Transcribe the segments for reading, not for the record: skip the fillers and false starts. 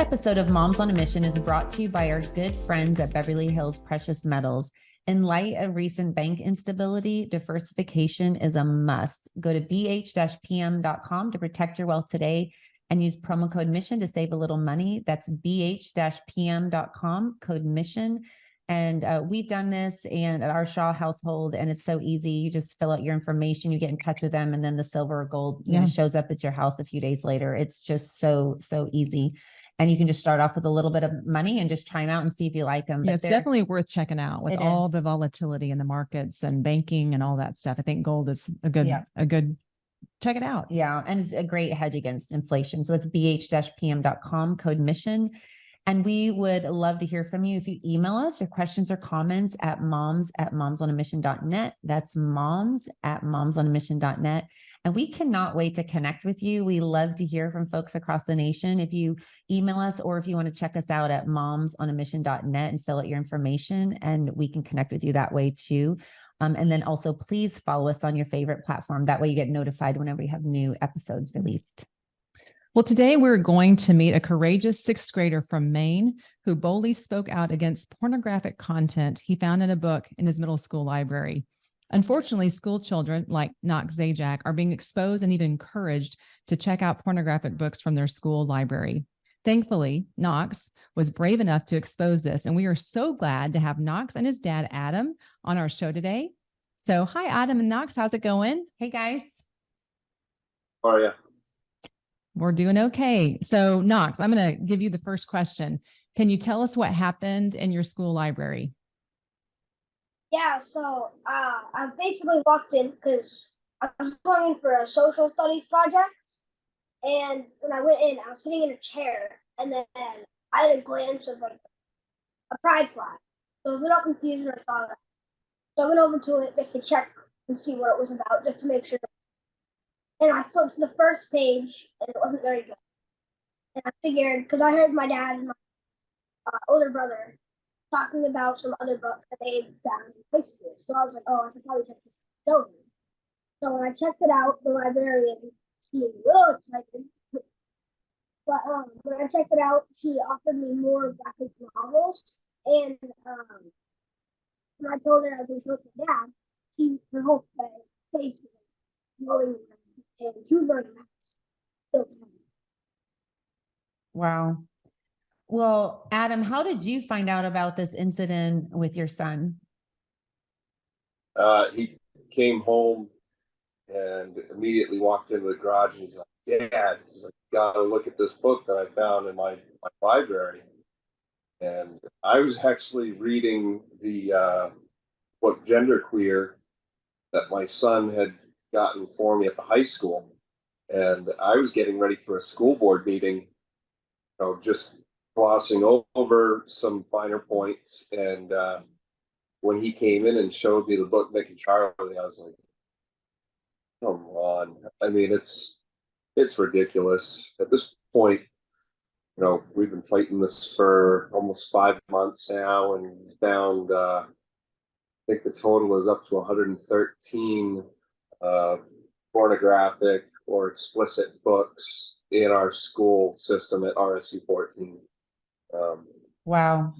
episode of Moms on a Mission is brought to you by our good friends at Beverly Hills Precious Metals. In light of recent bank instability, diversification is a must. Go to bh-pm.com to protect your wealth today and use promo code MISSION to save a little money. That's bh-pm.com, code MISSION. And we've done this and at our Shaw household, and it's so easy. You just fill out your information, you get in touch with them, and then the silver or gold shows up at your house a few days later. It's just so easy. And you can just start off with a little bit of money and just try them out and see if you like them. Yeah, it's definitely worth checking out with all the volatility in the markets and banking and all that stuff. I think gold is a good check it out. Yeah. And it's a great hedge against inflation. So it's bh-pm.com, code MISSION. And we would love to hear from you. If you email us your questions or comments at moms@momsonamission.net. That's moms@momsonamission.net. And we cannot wait to connect with you. We love to hear from folks across the nation. If you email us or if you want to check us out at momsonamission.net and fill out your information, and we can connect with you that way too. And then also please follow us on your favorite platform. That way you get notified whenever we have new episodes released. Well, today we're going to meet a courageous sixth grader from Maine who boldly spoke out against pornographic content he found in a book in his middle school library. Unfortunately, school children like Knox Zajac are being exposed and even encouraged to check out pornographic books from their school library. Thankfully, Knox was brave enough to expose this, and we are so glad to have Knox and his dad, Adam, on our show today. So, hi, Adam and Knox. How's it going? Hey, guys. How are you? We're doing okay. So, Knox, I'm going to give you the first question. Can you tell us what happened in your school library? Yeah, so I basically walked in because I was going in for a social studies project. And when I went in, I was sitting in a chair, and then I had a glance of like a pride flag. So I was a little confused when I saw that. So I went over to it just to check and see what it was about, just to make sure. And I flipped to the first page, and it wasn't very good. And I figured, because I heard my dad and my older brother talking about some other book that they had found in high school. So I was like, oh, I should probably check this out. So when I checked it out, the librarian seemed a little excited. But when I checked it out, she offered me more graphic novels. And when I told her I was going to show it to my dad, her whole face was glowing, and she was wearing a mask. Wow. Well, Adam, how did you find out about this incident with your son? He came home and immediately walked into the garage, and he's like, Dad, he's like, gotta look at this book that I found in my library. And I was actually reading the book Genderqueer that my son had gotten for me at the high school. And I was getting ready for a school board meeting, just glossing over some finer points. And when he came in and showed me the book, Nick and Charlie, I was like, come on. I mean, it's ridiculous. At this point, we've been fighting this for almost 5 months now, and found, I think the total is up to 113 pornographic or explicit books in our school system at RSU 14. Wow.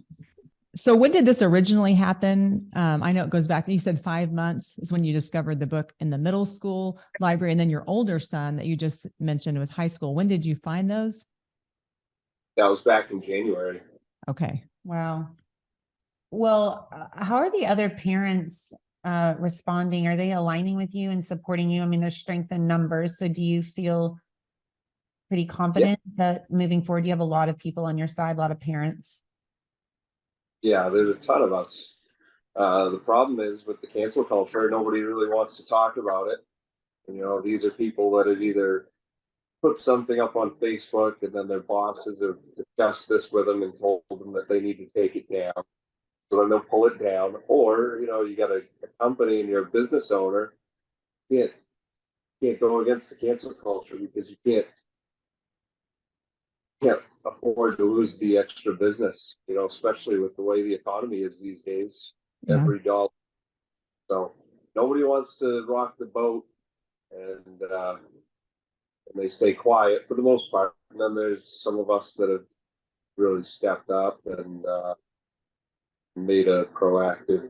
So when did this originally happen? I know it goes back, you said 5 months is when you discovered the book in the middle school library, and then your older son that you just mentioned was high school. When did you find those? That was back in January. Okay. Wow. Well, how are the other parents responding? Are they aligning with you and supporting you? I mean, there's strength in numbers. So do you feel pretty confident that moving forward, you have a lot of people on your side, a lot of parents? Yeah, there's a ton of us. The problem is with the cancel culture, nobody really wants to talk about it. These are people that have either put something up on Facebook, and then their bosses have discussed this with them and told them that they need to take it down. So then they'll pull it down. Or, you got a company and you're a business owner, you can't go against the cancel culture because you can't afford to lose the extra business, especially with the way the economy is these days, every dollar. So nobody wants to rock the boat, and they stay quiet for the most part. And then there's some of us that have really stepped up and made a proactive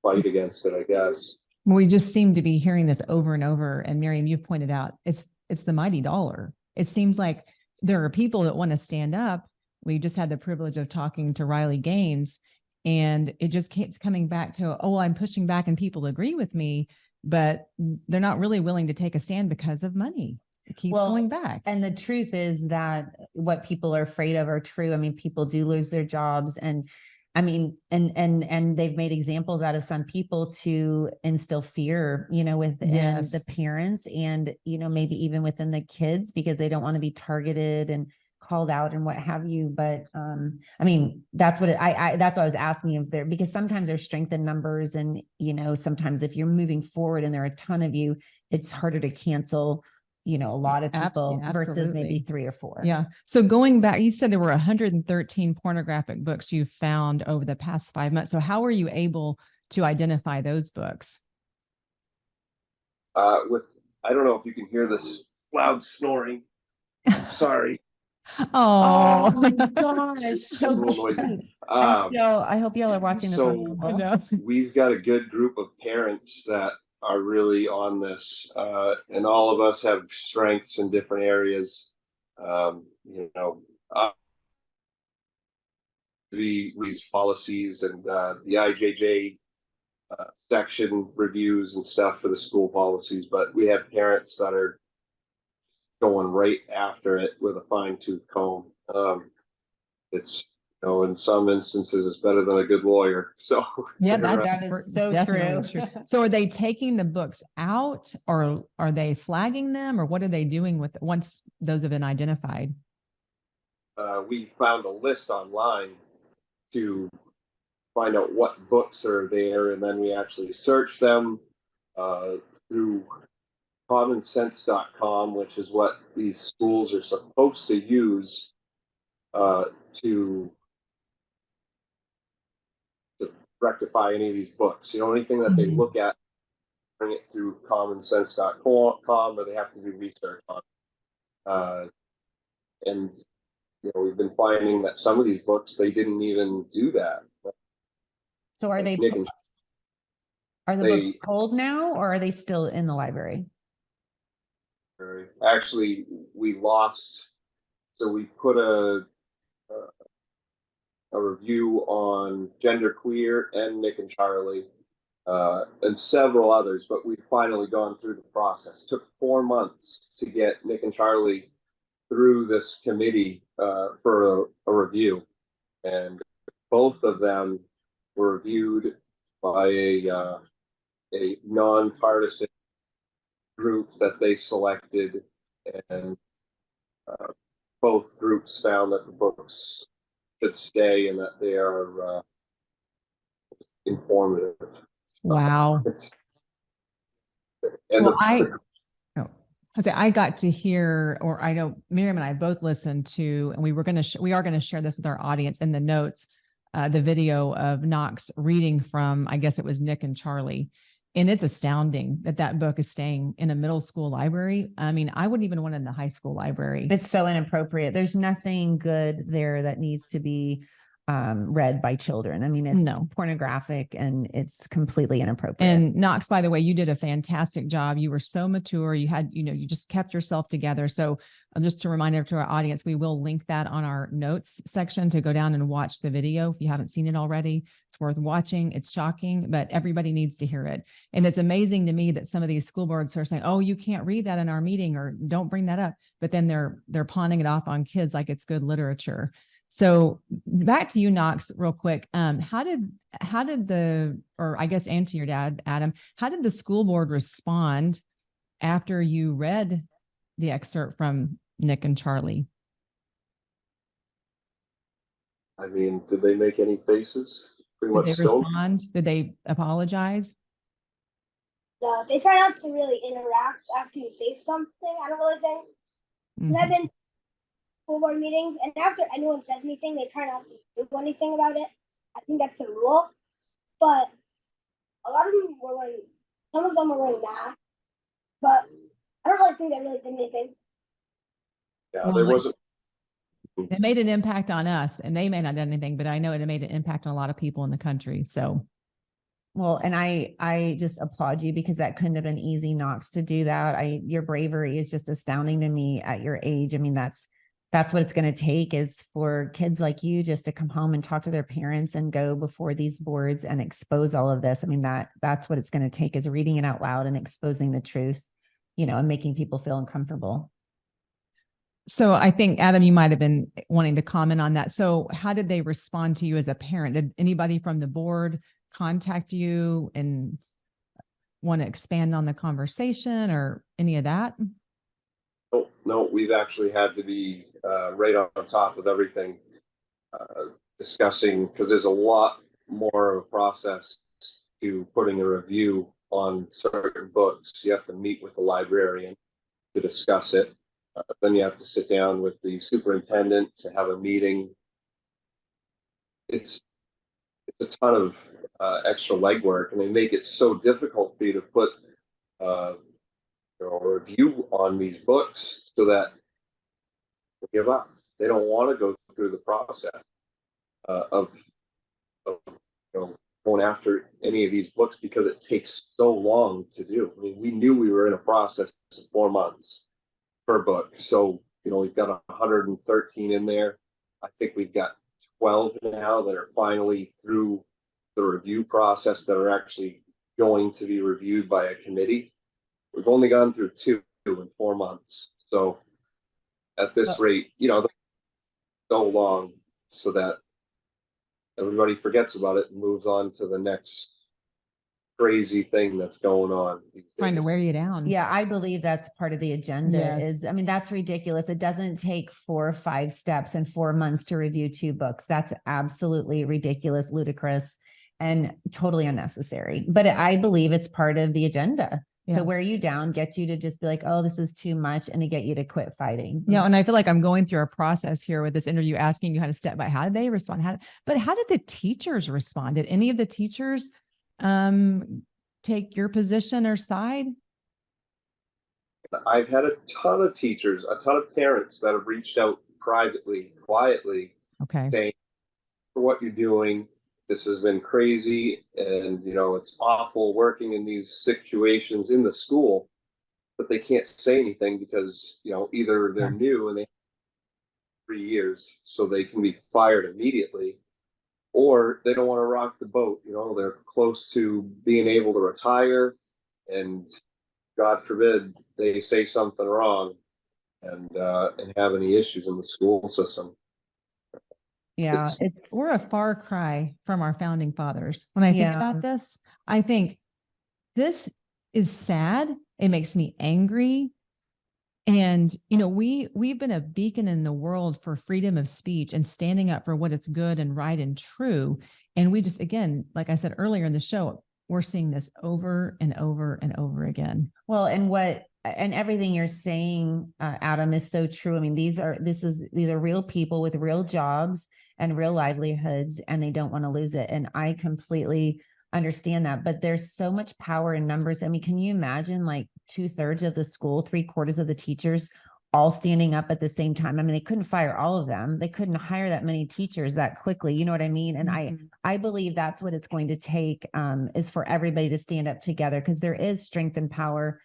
fight against it, I guess. We just seem to be hearing this over and over. And Miriam, you pointed out it's the mighty dollar. It seems like there are people that want to stand up. We just had the privilege of talking to Riley Gaines, and it just keeps coming back to, oh, I'm pushing back and people agree with me, but they're not really willing to take a stand because of money. It keeps going back. And the truth is that what people are afraid of are true. I mean, people do lose their jobs, and I mean, and they've made examples out of some people to instill fear, you know, within the parents and, you know, maybe even within the kids, because they don't want to be targeted and called out and what have you. But I mean, that's what that's what I was asking if there, because sometimes there's strength in numbers, and, you know, sometimes if you're moving forward and there are a ton of you, it's harder to cancel, you know, a lot of people versus maybe 3 or 4. Yeah. So going back, you said there were 113 pornographic books you found over the past 5 months. So how were you able to identify those books? I don't know if you can hear this loud snoring. Sorry. Oh my gosh. So cute. I hope y'all are watching this. So we've got a good group of parents that are really on this, and all of us have strengths in different areas. You know, these policies and the IJJ section reviews and stuff for the school policies, but we have parents that are going right after it with a fine-tooth comb. It's, you know, in some instances, it's better than a good lawyer. So yeah, that is so true. So are they taking the books out, or are they flagging them, or what are they doing with it once those have been identified? We found a list online to find out what books are there, and then we actually search them through commonsense.com, which is what these schools are supposed to use to rectify any of these books. You know, anything that they look at, bring it through commonsense.com, or they have to do research on. And you know, we've been finding that some of these books, they didn't even do that. So are like the books pulled now, or are they still in the library? Actually, we lost. So we put a review on Genderqueer and Nick and Charlie, and several others, but we've finally gone through the process. It took 4 months to get Nick and Charlie through this committee for a review, and both of them were reviewed by a nonpartisan group that they selected, and both groups found that the books should stay and that they are informative. Wow. I got to hear, or I know Miriam and I both listened to, and we are going to share this with our audience in the notes, the video of Knox reading from, I guess it was Nick and Charlie. And it's astounding that book is staying in a middle school library. I mean, I wouldn't even want it in the high school library. It's so inappropriate. There's nothing good there that needs to be read by children. I mean, it's pornographic and it's completely inappropriate. And Knox, by the way, you did a fantastic job. You were so mature. You had, you just kept yourself together. So just to remind to our audience, we will link that on our notes section to go down and watch the video. If you haven't seen it already, it's worth watching. It's shocking, but everybody needs to hear it. And it's amazing to me that some of these school boards are saying, oh, you can't read that in our meeting, or don't bring that up. But then they're pawning it off on kids like it's good literature. So back to you, Knox, real quick. How did or I guess, and to your dad, Adam, how did the school board respond after you read the excerpt from Nick and Charlie? I mean, did they make any faces? Pretty much did they respond? Did they apologize? No, they try not to really interact after you say something. I don't really think. Mm-hmm. I've been school board meetings, and after anyone says anything, they try not to do anything about it. I think that's the rule. But a lot of them were wearing, some of them were wearing masks, but I don't really think they really did anything. Yeah, there wasn't It made an impact on us, and they may not have done anything, but I know it made an impact on a lot of people in the country. So, well, and I just applaud you because that couldn't have been easy, Knox, to do that. Your bravery is just astounding to me at your age. I mean, that's what it's going to take, is for kids like you just to come home and talk to their parents and go before these boards and expose all of this. I mean, that's what it's going to take, is reading it out loud and exposing the truth, and making people feel uncomfortable. so I think, Adam, you might have been wanting to comment on that. So how did they respond to you as a parent? Did anybody from the board contact you and want to expand on the conversation or any of that? No, we've actually had to be right on top of everything, discussing, because there's a lot more of a process to putting a review on certain books. You have to meet with the librarian to discuss it. Then you have to sit down with the superintendent to have a meeting. It's a ton of extra legwork, and they make it so difficult for you to put a review on these books so that they give up. They don't want to go through the process of going after any of these books, because it takes so long to do. I mean, we knew we were in a process of 4 months per book. So, we've got 113 in there. I think we've got 12 now that are finally through the review process, that are actually going to be reviewed by a committee. We've only gone through 2 in 4 months. So at this rate, so long, so that everybody forgets about it and moves on to the next crazy thing that's going on these days. Trying to wear you down. Yeah, I believe that's part of the agenda. Yes. I mean, that's ridiculous. It doesn't take 4 or 5 steps in 4 months to review 2 books. That's absolutely ridiculous, ludicrous, and totally unnecessary. But I believe it's part of the agenda to wear you down, get you to just be like, oh, this is too much, and to get you to quit fighting. Yeah. And I feel like I'm going through a process here with this interview, asking you how to step by. How did they respond? But how did the teachers respond? Did any of the teachers take your position or side? I've had a ton of teachers, a ton of parents that have reached out privately, quietly, saying, for what you're doing, this has been crazy, and it's awful working in these situations in the school, but they can't say anything because either they're new and they have 3 years, so they can be fired immediately, or they don't want to rock the boat. They're close to being able to retire, and God forbid they say something wrong and have any issues in the school system. Yeah, we're a far cry from our founding fathers. When I think about this, I think this is sad. It makes me angry. And, we've been a beacon in the world for freedom of speech and standing up for what is good and right and true. And we just, again, like I said earlier in the show, we're seeing this over and over and over again. Well, and everything you're saying, Adam, is so true. I mean, these are real people with real jobs and real livelihoods, and they don't want to lose it. And I completely understand that, but there's so much power in numbers. I mean, can you imagine, like 2/3 of the school, 3/4 of the teachers all standing up at the same time? I mean, they couldn't fire all of them. They couldn't hire that many teachers that quickly. You know what I mean? And I believe that's what it's going to take, is for everybody to stand up together, because there is strength and power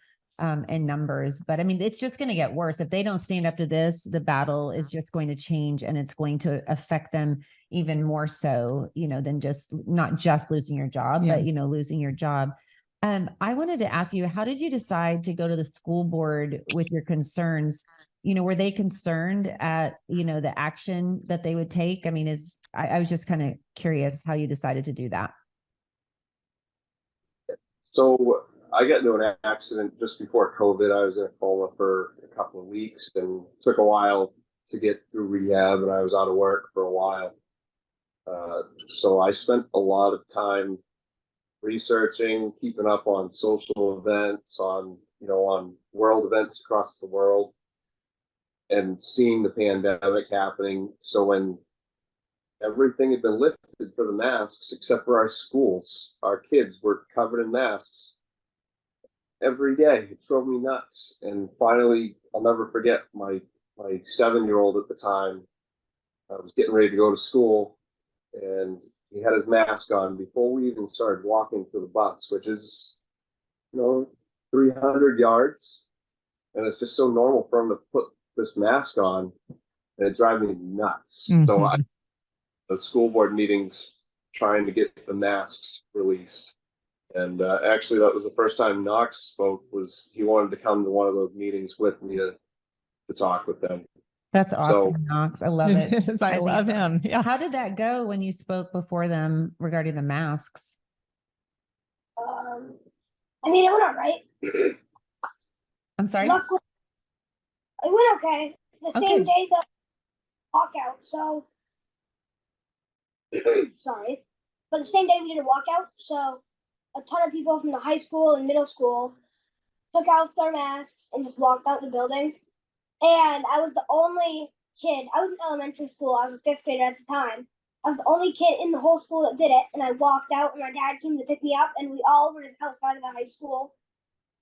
in numbers. But I mean, it's just going to get worse. If they don't stand up to this, the battle is just going to change, and it's going to affect them even more so, than not just losing your job, but, losing your job. I wanted to ask you, how did you decide to go to the school board with your concerns? Were they concerned at, the action that they would take? I mean, I was just kind of curious how you decided to do that. So I got into an accident just before COVID. I was in a coma for a couple of weeks, and took a while to get through rehab, and I was out of work for a while. So I spent a lot of time researching, keeping up on social events, on world events across the world, and seeing the pandemic happening. So when everything had been lifted for the masks, except for our schools, our kids were covered in masks every day. It drove me nuts. And finally, I'll never forget, my 7-year-old at the time I was getting ready to go to school, and he had his mask on before we even started walking to the bus, which is, 300 yards. And it's just so normal for him to put this mask on, and it drives me nuts. So Mhm. the school board meetings trying to get the masks released. And actually, that was the first time Knox spoke. Was he wanted to come to one of those meetings with me to talk with them. That's So awesome, Knox. I love It it. is. I think- love him. Yeah. How did that go when you spoke before them regarding the masks? I mean, it went all right. I'm sorry. Luckily, it went okay. The same Okay. day the walkout, so sorry. But the same day we did a walkout, so a ton of people from the high school and middle school took off their masks and just walked out the building. And I was the only kid. I was in elementary school. I was a fifth grader at the time. I was the only kid in the whole school that did it. And I walked out, and my dad came to pick me up, and we all were just outside of the high school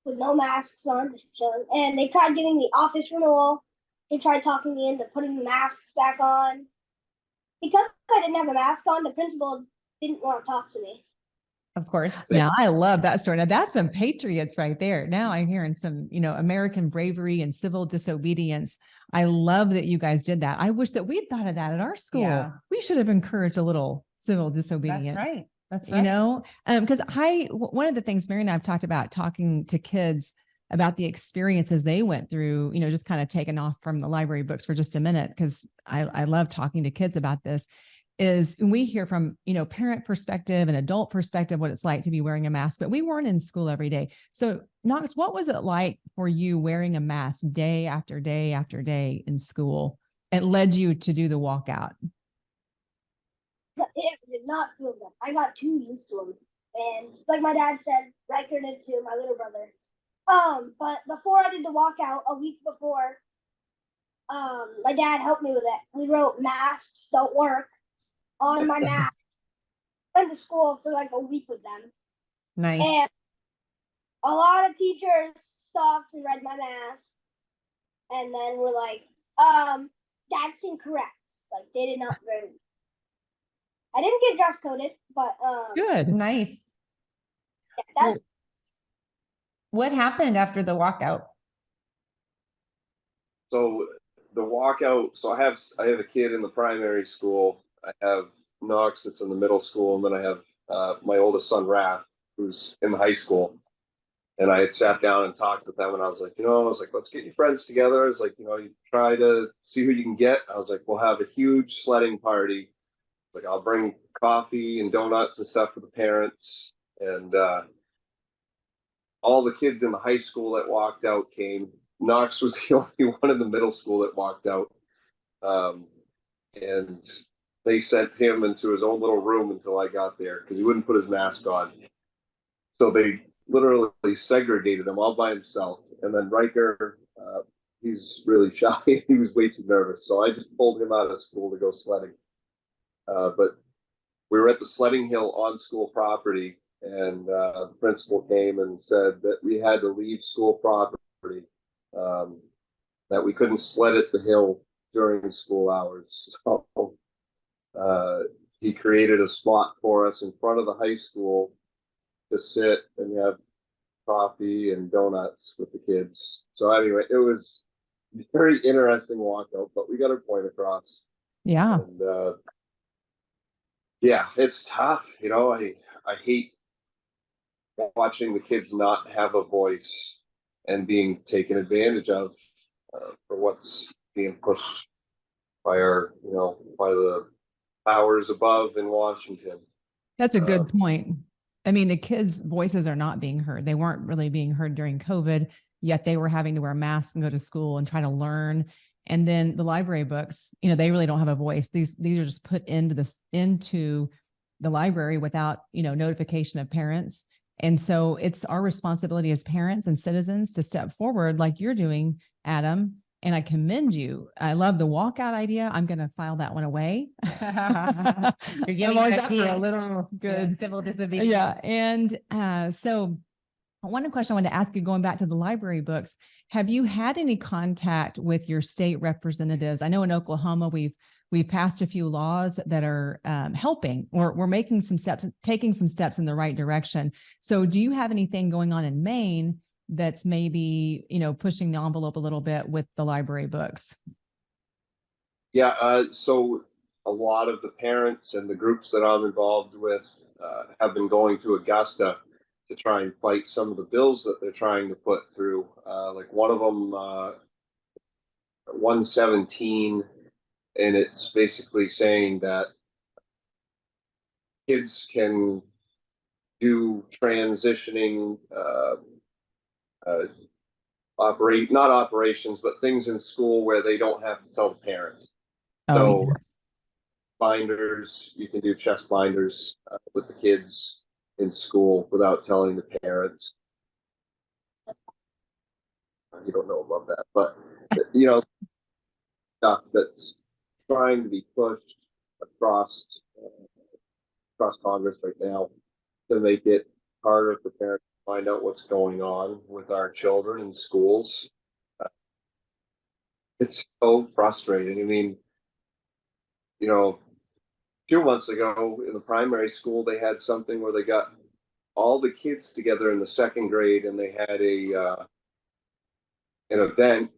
with no masks on, just chilling. And they tried giving me office renewal. They tried talking me into putting the masks back on. Because I didn't have a mask on, the principal didn't want to talk to me. Of course. Now I love that story. Now that's some patriots right there. Now I'm hearing some, American bravery and civil disobedience. I love that you guys did that. I wish that we'd thought of that at our school. Yeah. We should have encouraged a little civil disobedience. That's right. That's right. Because one of the things Mary and I have talked about talking to kids about the experiences they went through, just kind of taking off from the library books for just a minute, because I love talking to kids about this. Is we hear from, parent perspective and adult perspective, what it's like to be wearing a mask, but we weren't in school every day. So Knox, what was it like for you wearing a mask day after day after day in school? It led you to do the walkout. It did not feel good. I got too used to them. And like my dad said, Riker did too, my little brother. But before I did the walkout, a week before, my dad helped me with it. We wrote masks don't work on my mask. Went to school for like a week with them. Nice. And a lot of teachers stopped and read my mask. And then were like, that's incorrect. Like they did not very. I didn't get dress coded, but Good. Nice. Yeah, What happened after the walkout? So the walkout. So I have a kid in the primary school. I have Knox that's in the middle school, and then I have my oldest son Raph, who's in the high school. And I had sat down and talked with them, and I was like, let's get your friends together. I was like, you try to see who you can get. I was like, we'll have a huge sledding party. Like, I'll bring coffee and donuts and stuff for the parents. And all the kids in the high school that walked out came. Knox was the only one in the middle school that walked out. And they sent him into his own little room until I got there because he wouldn't put his mask on. So they literally segregated him all by himself. And then Riker, he's really shy. He was way too nervous. So I just pulled him out of school to go sledding. But we were at the sledding hill on school property, and the principal came and said that we had to leave school property, that we couldn't sled at the hill during school hours. So he created a spot for us in front of the high school to sit and have coffee and donuts with the kids. So anyway, it was a very interesting walkout, but we got our point across. Yeah. And yeah, it's tough. I hate watching the kids not have a voice and being taken advantage of for what's being pushed by by the powers above in Washington. That's a good point. I mean, the kids' voices are not being heard. They weren't really being heard during COVID, yet they were having to wear masks and go to school and try to learn. And then the library books, they really don't have a voice. These are just put into the library without, notification of parents. And so it's our responsibility as parents and citizens to step forward like you're doing, Adam. And I commend you. I love the walkout idea. I'm going to file that one away. I'm always up for a little good civil disobedience. Yeah. And so one question I wanted to ask you, going back to the library books, have you had any contact with your state representatives? I know in Oklahoma, we've We've passed a few laws that are helping, or we're making some steps, taking some steps in the right direction. So do you have anything going on in Maine that's maybe, pushing the envelope a little bit with the library books? Yeah, so a lot of the parents and the groups that I'm involved with have been going to Augusta to try and fight some of the bills that they're trying to put through. Like one of them, 117, and it's basically saying that kids can do transitioning, uh, not operations, but things in school where they don't have to tell the parents. Oh, So yes. binders, you can do chest binders with the kids in school without telling the parents. You don't know about that, but stuff that's trying to be pushed across across Congress right now to make it harder for parents to find out what's going on with our children in schools. It's so frustrating. I mean, 2 months ago in the primary school, they had something where they got all the kids together in the second grade, and they had an event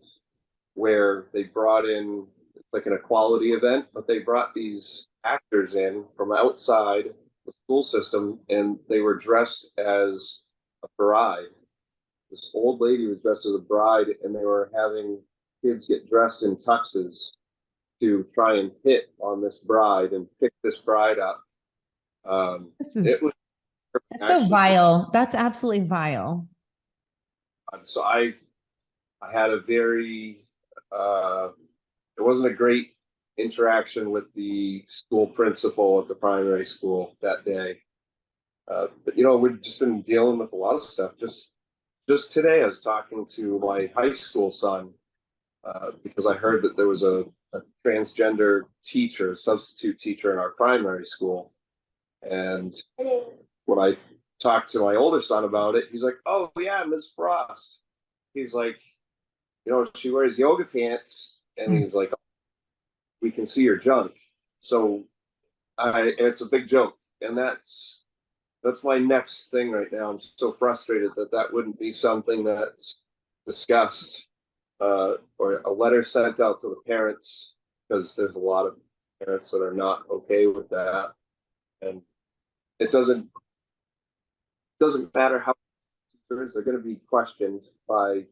where they brought in, it's like an equality event, but they brought these actors in from outside the school system, and they were dressed as a bride. This old lady was dressed as a bride, and they were having kids get dressed in tuxes to try and hit on this bride and pick this bride up. It was That's so vile. That's absolutely vile. So I had a very it wasn't a great interaction with the school principal at the primary school that day. But we've just been dealing with a lot of stuff. Just today, I was talking to my high school son because I heard that there was a transgender teacher, a substitute teacher in our primary school. And when I talked to my older son about it, he's like, "Oh yeah, Ms. Frost." He's like, she wears yoga pants, and he's like, "We can see your junk." So it's a big joke, and that's my next thing right now. I'm so frustrated that wouldn't be something that's discussed or a letter sent out to the parents, because there's a lot of parents that are not okay with that, and it doesn't matter how they're going to be questioned by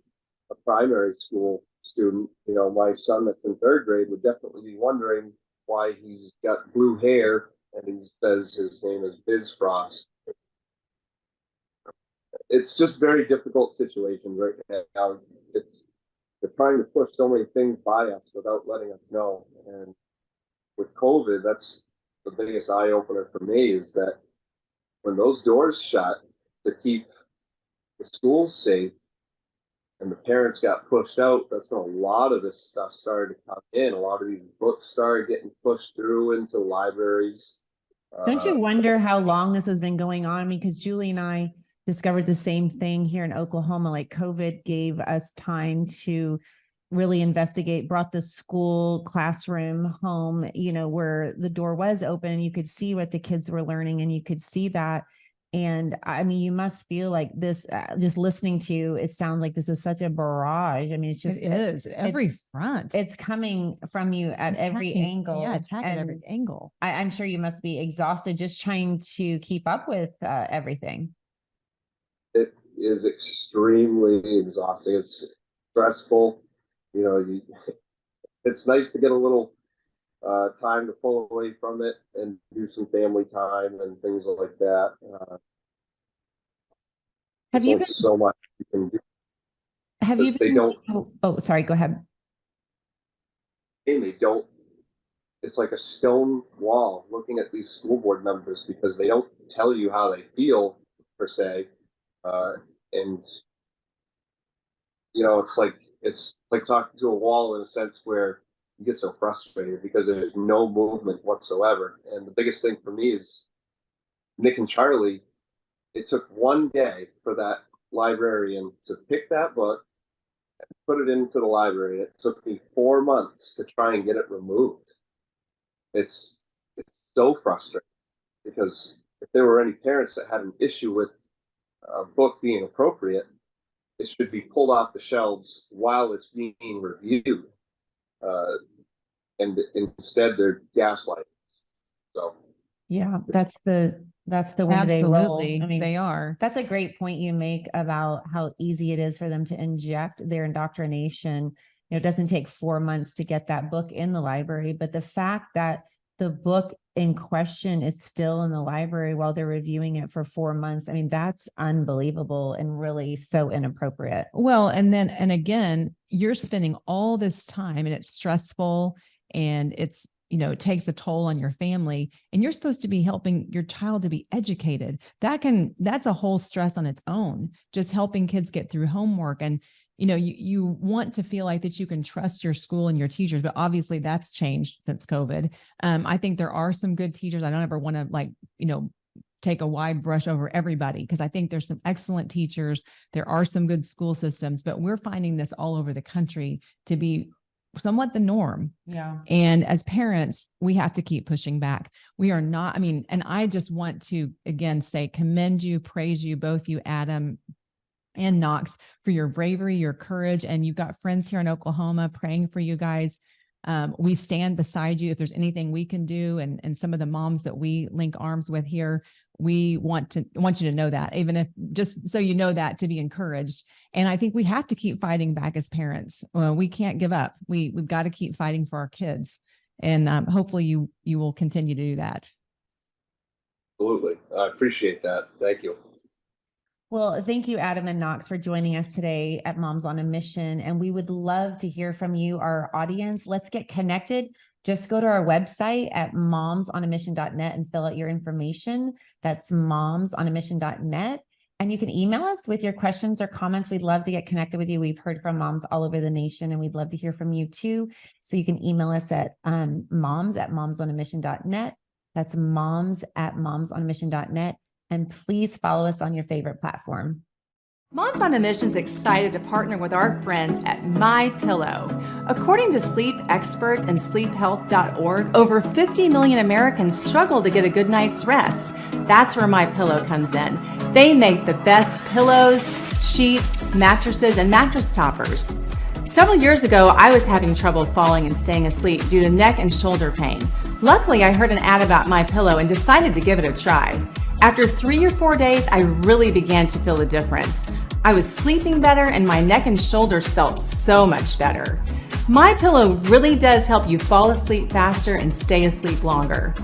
a primary school student. My son that's in third grade would definitely be wondering why he's got blue hair and he says his name is Biz Frost. It's just very difficult situations right now. They're trying to push so many things by us without letting us know. And with COVID, that's the biggest eye opener for me, is that when those doors shut to keep the schools safe and the parents got pushed out, that's when a lot of this stuff started to come in. A lot of these books started getting pushed through into libraries. Don't you wonder how long this has been going on? Because Julie and I discovered the same thing here in Oklahoma. Like COVID gave us time to really investigate, brought the school classroom home, where the door was open. You could see what the kids were learning, and you could see that. And I mean, you must feel like this, just listening to you, it sounds like this is such a barrage. I mean, it's just, it is every front. It's coming from you at every angle. Yeah, attack at every angle. I'm sure you must be exhausted just trying to keep up with everything. It is extremely exhausting. It's stressful. It's nice to get a little time to pull away from it and do some family time and things like that. Have you been so much you can do? Have you been? They don't. Oh, sorry. Go ahead. And they don't. It's like a stone wall looking at these school board members, because they don't tell you how they feel per se, and it's like talking to a wall in a sense, where you get so frustrated because there's no movement whatsoever. And the biggest thing for me is Nick and Charlie. It took one day for that librarian to pick that book and put it into the library. It took me 4 months to try and get it removed. It's so frustrating because if there were any parents that had an issue with a book being appropriate, it should be pulled off the shelves while it's being reviewed. Uh, and instead they're gaslighting. So Yeah, that's the way they roll. Absolutely, I mean, they are. that's a great point you make about how easy it is for them to inject their indoctrination. It doesn't take 4 months to get that book in the library, but the fact that the book in question is still in the library while they're reviewing it for 4 months, I mean, that's unbelievable and really so inappropriate. Well, and again, you're spending all this time and it's stressful and it's, it takes a toll on your family, and you're supposed to be helping your child to be educated. That's a whole stress on its own, just helping kids get through homework. And, you want to feel like that you can trust your school and your teachers, but obviously that's changed since COVID. I think there are some good teachers. I don't ever want to take a wide brush over everybody, because I think there's some excellent teachers. There are some good school systems, but we're finding this all over the country to be somewhat the norm. Yeah. And as parents, we have to keep pushing back. We are not, and I just want to, again, say, commend you, praise you, both you, Adam and Knox, for your bravery, your courage. And you've got friends here in Oklahoma praying for you guys. We stand beside you if there's anything we can do. And some of the moms that we link arms with here, we want you to know that, even if just so you know that, to be encouraged. And I think we have to keep fighting back as parents. We can't give up. We've got to keep fighting for our kids. And hopefully you will continue to do that. Absolutely. I appreciate that. Thank you. Well, thank you, Adam and Knox, for joining us today at Moms on a Mission. And we would love to hear from you, our audience. Let's get connected. Just go to our website at momsonamission.net and fill out your information. That's momsonamission.net. And you can email us with your questions or comments. We'd love to get connected with you. We've heard from moms all over the nation, and we'd love to hear from you too. So you can email us at moms@momsonamission.net. That's moms@momsonamission.net. And please follow us on your favorite platform. Moms on a Mission is excited to partner with our friends at MyPillow. According to sleep experts and sleephealth.org, over 50 million Americans struggle to get a good night's rest. That's where MyPillow comes in. They make the best pillows, sheets, mattresses, and mattress toppers. Several years ago, I was having trouble falling and staying asleep due to neck and shoulder pain. Luckily, I heard an ad about MyPillow and decided to give it a try. After 3 or 4 days, I really began to feel a difference. I was sleeping better and my neck and shoulders felt so much better. MyPillow really does help you fall asleep faster and stay asleep longer.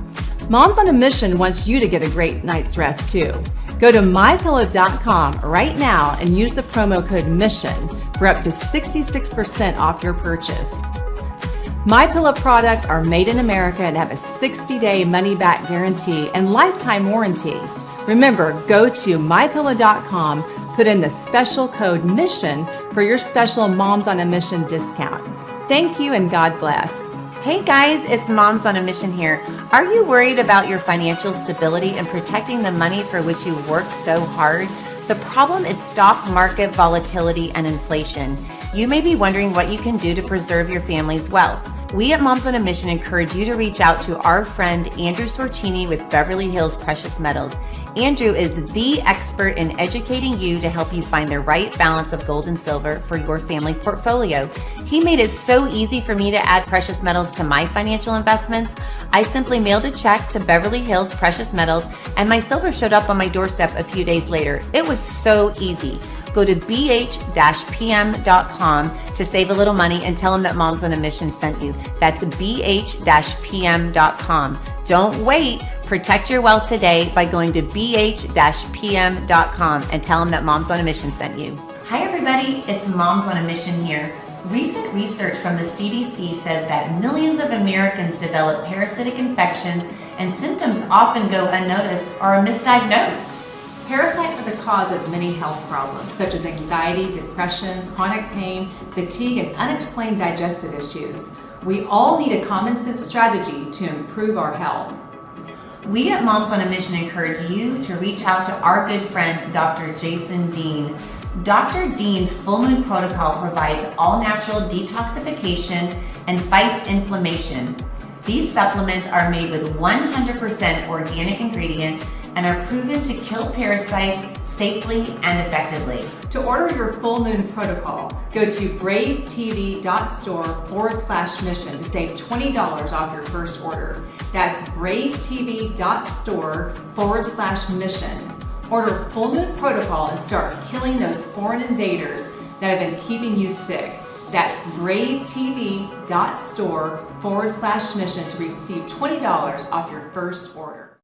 Moms on a Mission wants you to get a great night's rest too. Go to mypillow.com right now and use the promo code MISSION for up to 66% off your purchase. MyPillow products are made in America and have a 60-day money-back guarantee and lifetime warranty. Remember, go to mypillow.com, put in the special code MISSION for your special Moms on a Mission discount. Thank you and God bless. Hey guys, it's Moms on a Mission here. Are you worried about your financial stability and protecting the money for which you work so hard? The problem is stock market volatility and inflation. You may be wondering what you can do to preserve your family's wealth. We at Moms on a Mission encourage you to reach out to our friend Andrew Sorcini with Beverly Hills Precious Metals. Andrew is the expert in educating you to help you find the right balance of gold and silver for your family portfolio. He made it so easy for me to add precious metals to my financial investments. I simply mailed a check to Beverly Hills Precious Metals and my silver showed up on my doorstep a few days later. It was so easy. Go to bh-pm.com to save a little money and tell them that Moms on a Mission sent you. That's bh-pm.com. Don't wait. Protect your wealth today by going to bh-pm.com and tell them that Moms on a Mission sent you. Hi everybody, it's Moms on a Mission here. Recent research from the CDC says that millions of Americans develop parasitic infections and symptoms often go unnoticed or are misdiagnosed. Parasites are the cause of many health problems, such as anxiety, depression, chronic pain, fatigue, and unexplained digestive issues. We all need a common sense strategy to improve our health. We at Moms on a Mission encourage you to reach out to our good friend, Dr. Jason Dean. Dr. Dean's Full Moon Protocol provides all natural detoxification and fights inflammation. These supplements are made with 100% organic ingredients and are proven to kill parasites safely and effectively. To order your full moon protocol, go to bravetv.store/mission to save $20 off your first order. That's bravetv.store/mission. Order full moon protocol and start killing those foreign invaders that have been keeping you sick. That's bravetv.store/mission to receive $20 off your first order.